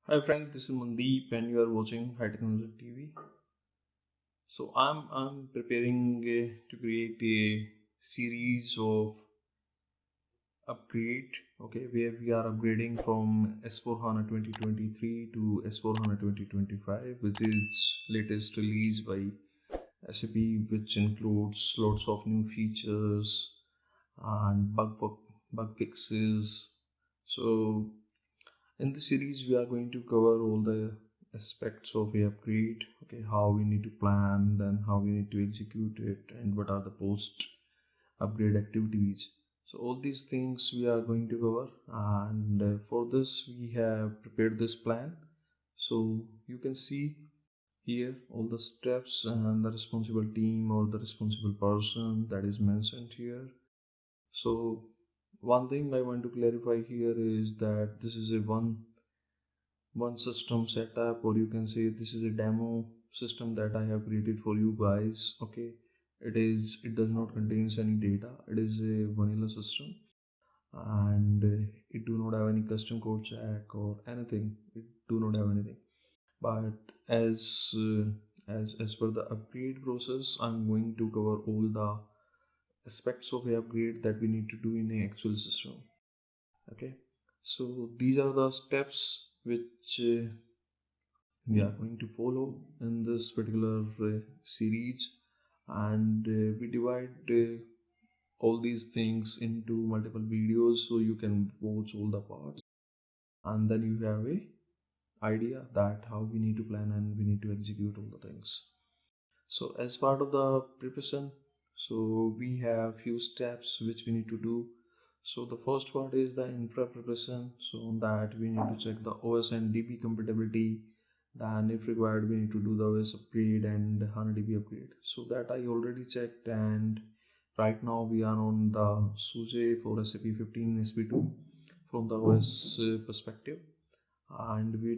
Hi friend, this is Mandeep and you are watching High Technology TV. So I'm preparing to create a series of upgrade, okay, where we are upgrading from S4HANA 2023 to S4HANA 2025, which is latest release by SAP, which includes lots of new features and bug fixes. So in this series, we are going to cover all the aspects of a upgrade, okay, how we need to plan, then how we need to execute it, and what are the post upgrade activities. So all these things we are going to cover, and for this we have prepared this plan. So you can see here all the steps and the responsible team or the responsible person that is mentioned here. So one thing I want to clarify here is that this is a one system setup, or you can say this is a demo system that I have created for you guys. Okay, it does not contains any data. It is a vanilla system, and it do not have any custom code check or anything. It do not have anything. But as per the upgrade process, I'm going to cover all the aspects of a upgrade that we need to do in a actual system. Okay, so these are the steps which we are going to follow in this particular series, and we divide all these things into multiple videos so you can watch all the parts, and then you have a idea that how we need to plan and we need to execute all the things. So as part of the preparation, so we have few steps which we need to do. So the first part is the infra preparation. So on that we need to check the OS and DB compatibility. Then if required we need to do the OS upgrade and HANA DB upgrade. So that I already checked, and right now we are on the SUSE for SAP 15 SP2 from the OS perspective, and we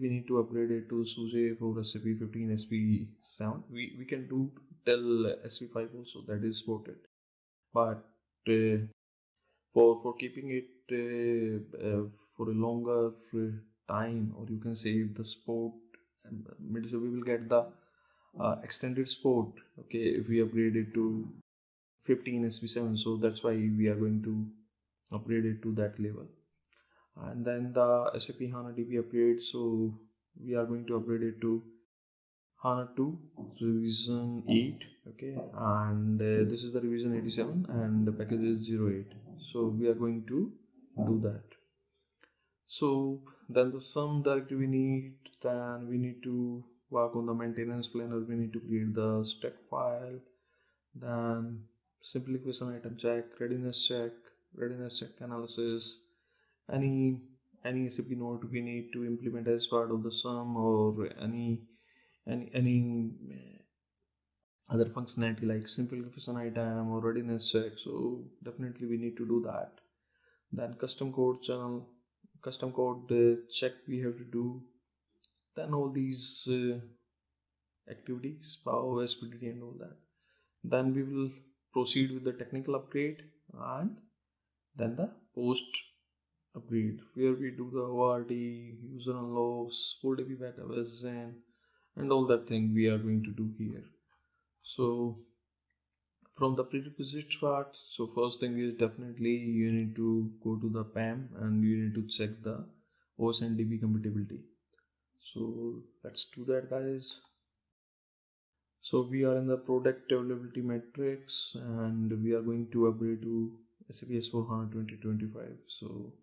need to upgrade it to SUSE for SAP 15 SP7. We can do till SP5 also, that is supported, but uh, for keeping it for a longer time, or you can say the support, so we will get the extended support, okay, if we upgrade it to 15 SP7. So that's why we are going to upgrade it to that level. And then the SAP HANA DB upgrade, so we are going to upgrade it to HANA 2 revision 8, okay, and this is the revision 87 and the package is 08. So we are going to do that. So then the sum directory we need, then we need to work on the maintenance planner, we need to create the stack file, then simplification item check, readiness check analysis, any SAP node we need to implement as part of the sum, or any other functionality like simplification item or readiness check. So definitely we need to do that. Then custom code check we have to do. Then all these activities, power SPDT and all that. Then we will proceed with the technical upgrade, and then the post upgrade, where we do the ORD, user unlocks, full DB backup and all that thing we are going to do here. So from the prerequisite part, so first thing is definitely you need to go to the PAM and you need to check the OS and DB compatibility. So let's do that, guys. So we are in the product availability matrix, and we are going to upgrade to SAP S4HANA 2025. So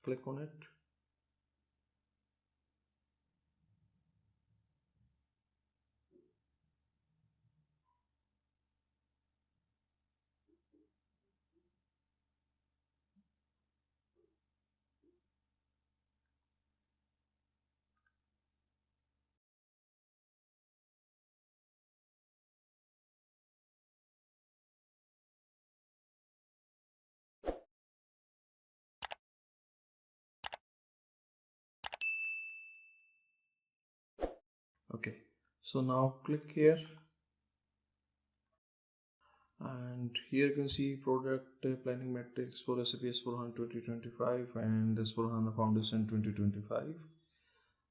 click on it. Okay, so now click here, and here you can see product planning matrix for SAP S4HANA 2025 and S4HANA Foundation 2025.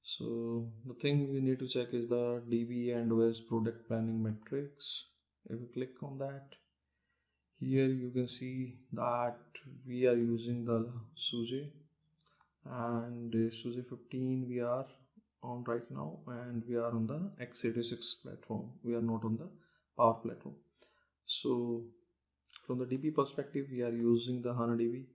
So the thing we need to check is the DB and OS product planning metrics. If you click on that, here you can see that we are using the SUSE, and SUSE 15 we are on right now, and we are on the x86 platform. We are not on the Power platform. So from the DB perspective, we are using the HANA DB.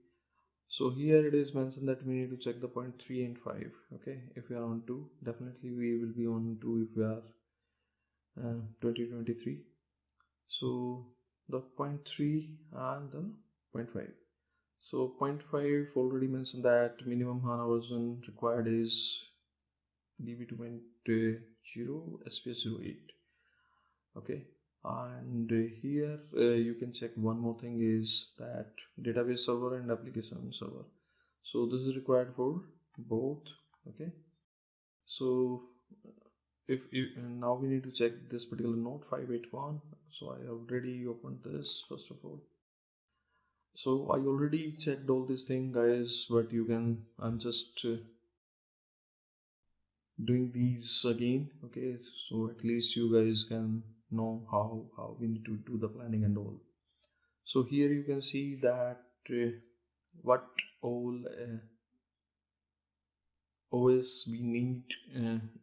So here it is mentioned that we need to check the point 3 and 5. Okay, if we are on 2, definitely we will be on 2 if we are 2023. So the point 3 and the point 5. So point 5 already mentioned that minimum HANA version required is DB 2.0 SPS08. Okay, and here you can check one more thing is that database server and application server. So this is required for both. Okay, so if now we need to check this particular node 581. So I already opened this first of all. So I already checked all these things, guys, but you can, I'm just doing these again. Okay, so at least you guys can know how we need to do the planning and all. So here you can see that what all OS we need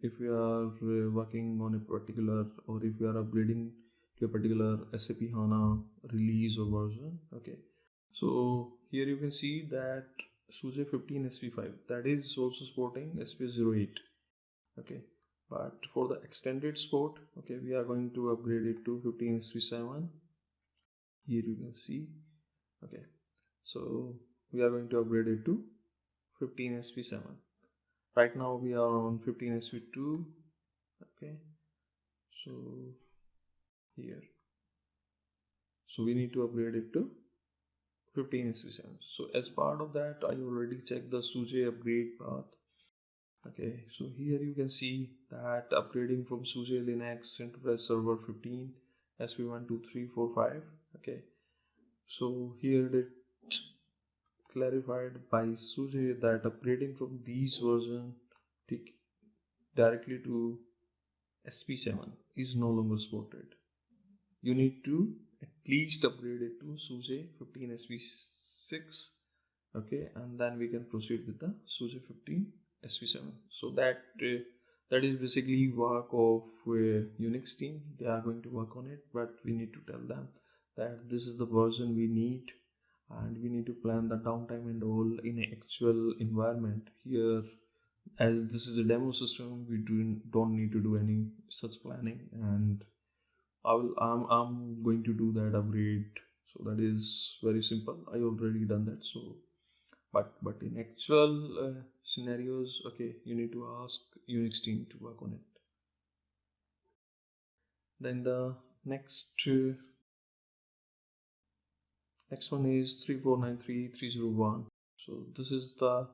if we are working on a particular, or if we are upgrading to a particular SAP HANA release or version. Okay, so here you can see that SUSE 15 SP5 that is also supporting SPS08. Okay, but for the extended support, okay, we are going to upgrade it to 15 SP7. Here you can see. Okay, so we are going to upgrade it to 15 SP7. Right now we are on 15 SP2. Okay, so here, so we need to upgrade it to 15 SP7. So as part of that, I already checked the SUSE upgrade path. Okay, so here you can see that upgrading from SUSE Linux Enterprise Server 15 SP1 2 3 4 5. Okay, so here it clarified by SUSE that upgrading from these version directly to SP7 is no longer supported. You need to at least upgrade it to SUSE 15 SP6. Okay, and then we can proceed with the SUSE 15 SP7. So that is basically work of Unix team. They are going to work on it, but we need to tell them that this is the version we need, and we need to plan the downtime and all in an actual environment. Here, as this is a demo system, we don't need to do any such planning, and I'm going to do that upgrade. So that is very simple. I already done that. So but in actual scenarios, okay, you need to ask Unix team to work on it. Then the next one is 3493301. So this is the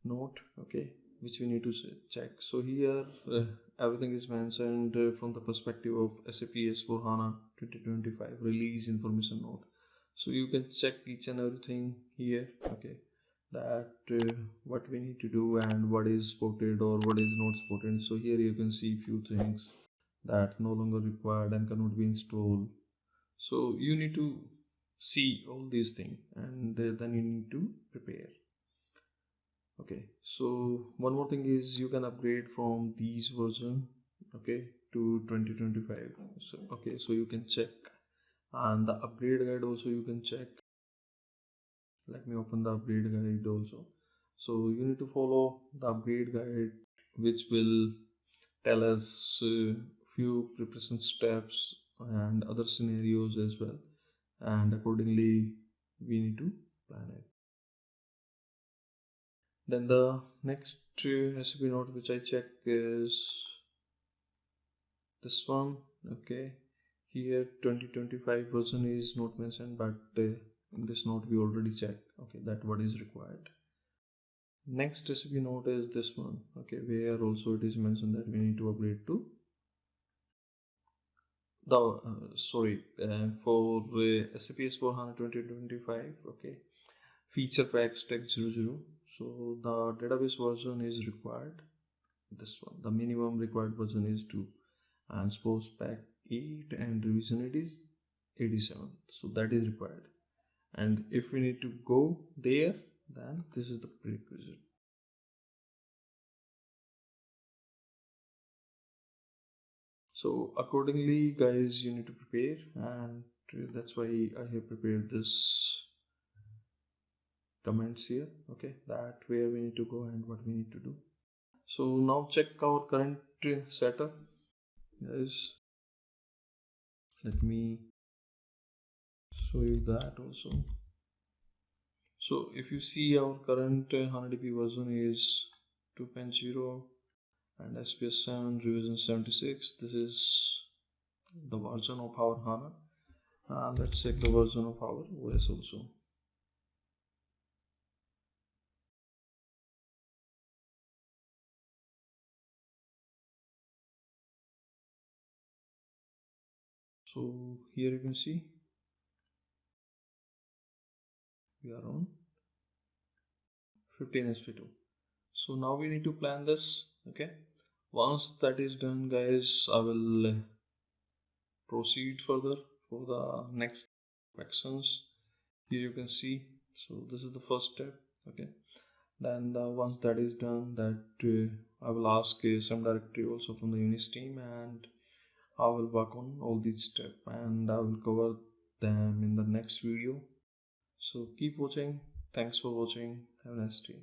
note, okay, which we need to check. So here everything is mentioned from the perspective of SAP S4HANA 2025 release information note. So you can check each and everything here. Okay, that what we need to do and what is supported or what is not supported. So here you can see few things that no longer required and cannot be installed. So you need to see all these things, and then you need to prepare. Okay, so one more thing is you can upgrade from these version, okay, to 2025. So okay, so you can check, and the upgrade guide also you can check. Let me open the upgrade guide also. So you need to follow the upgrade guide, which will tell us few preparation steps and other scenarios as well, and accordingly we need to plan it. Then the next SAP note which I check is this one. Okay, here 2025 version is not mentioned, but in this note we already checked. Okay, that what is required. Next SAP note is this one. Okay, where also it is mentioned that we need to upgrade to the for SAP S4HANA 2025. Okay, feature packs tech 00. So the database version is required, this one, the minimum required version is 2, and suppose pack 8 and revision it is 87, so that is required. And if we need to go there, then this is the prerequisite. So accordingly guys, you need to prepare, and that's why I have prepared this comments here, okay, that where we need to go and what we need to do. So now check our current setup guys. Let me show you that also. So if you see, our current HANA DB version is 2.0 and SPS 7 revision 76. This is the version of our HANA. Let's check the version of our OS also. So here you can see we are on 15 SP2. So now we need to plan this, okay. Once that is done guys, I will proceed further for the next actions. Here you can see, so this is the first step, okay. Then once that is done, that I will ask some directory also from the Unix team, and I will work on all these steps and I will cover them in the next video. So keep watching. Thanks for watching. Have a nice day.